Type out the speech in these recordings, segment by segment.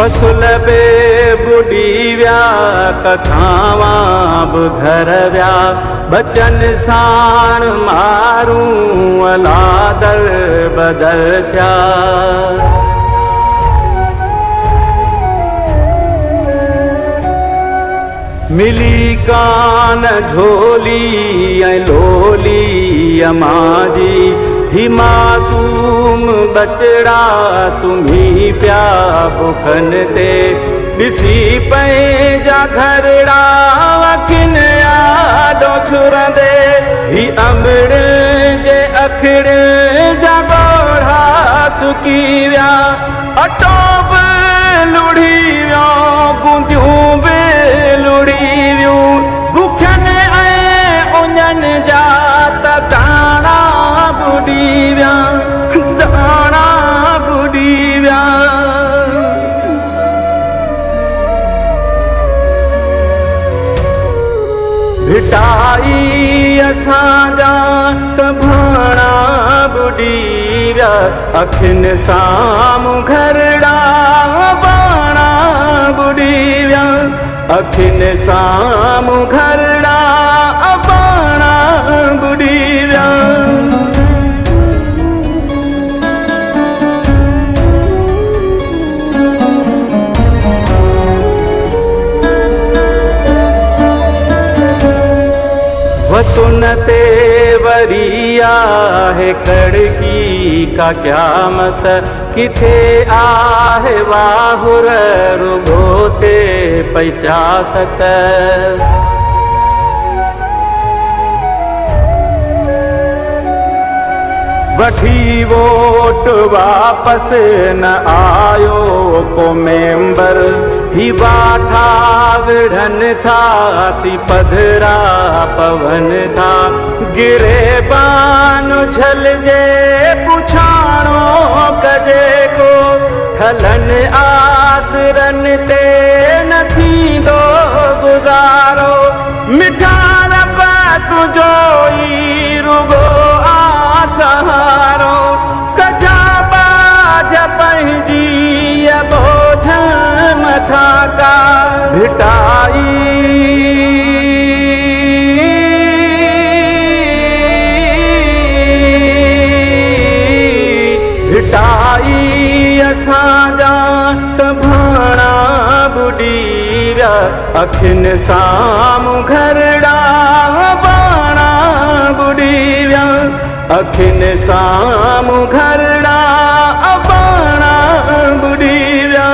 फसुल बे बुडी व्या कथावा बुधर व्या बचन साण मारू अला दर बदर थया। मिली कान झोली ऐं लोली अमाजी ही मासूम बचड़ा सुम्ही पिया बुखन ते ॾिसी पंहिंजा घरड़ा अखियुनि आॾो छुरंदे ही अमड़ जे अखिड़ जा ॻोढ़ा सुकी विया अटो बि लुढ़ी वियो बूंदियूं बि लुढ़ी वियूं बुखियनि ऐं उञनि जा त दाणा बुॾी विया दाणा बुॾी विया। भिटाई असांजा त भाणा बुॾी विया अखियुनि साम्हूं घरड़ा बाणा बुॾी विया अखियुनि साम्हूं घरड़ा बाणा बुॾी विया। वतुन ते वरी आहे कड़की का क़यामत किथे आहे वाहुर रुगो थे पई सियासत। वठी वोट वापस न आयो को मेंबर ही वाठा विढ़न था ती पधरा पवन था गिरेबान झल जे पुछाणो कजे को थलन आसरन ते न थींदो गुज़ारो मिठा रब तुझो ई रुगो सहारो कजा बाज पंहिंजी बोझ मथा का भिटाई भिटाई असांजा त भाणा बुॾी विया अखियुनि साम्हूं घरड़ा बाणा बुॾी विया अखियुनि साम्हूं घरड़ा बाणा बुॾी विया।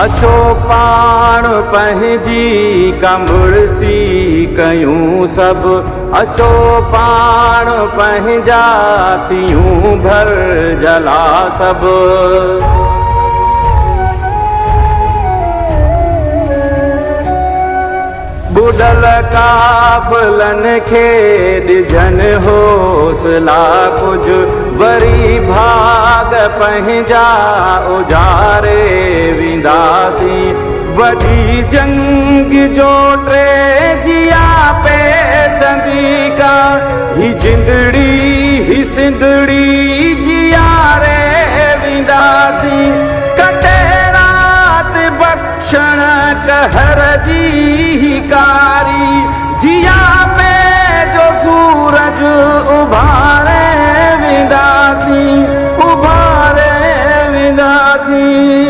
अचो पाण पंहिंजी कंबुड़सी कयूं सभु अचो पाण पंहिंजा थियूं भर जला सभु। बुडल काफ़िलनि खे ॾिजनि हौसला कुझु वरी भाग पंहिंजा उजारे वेंदासीं वॾी जंग जो टे जिया पे संदीका ही जिंदड़ी ही सिंदड़ी जियारे वेंदासीं कटे रात बख्शण कहर जी कारी जिया पे जो सूरज उभारे वेंदासीं उभारे वेंदासीं।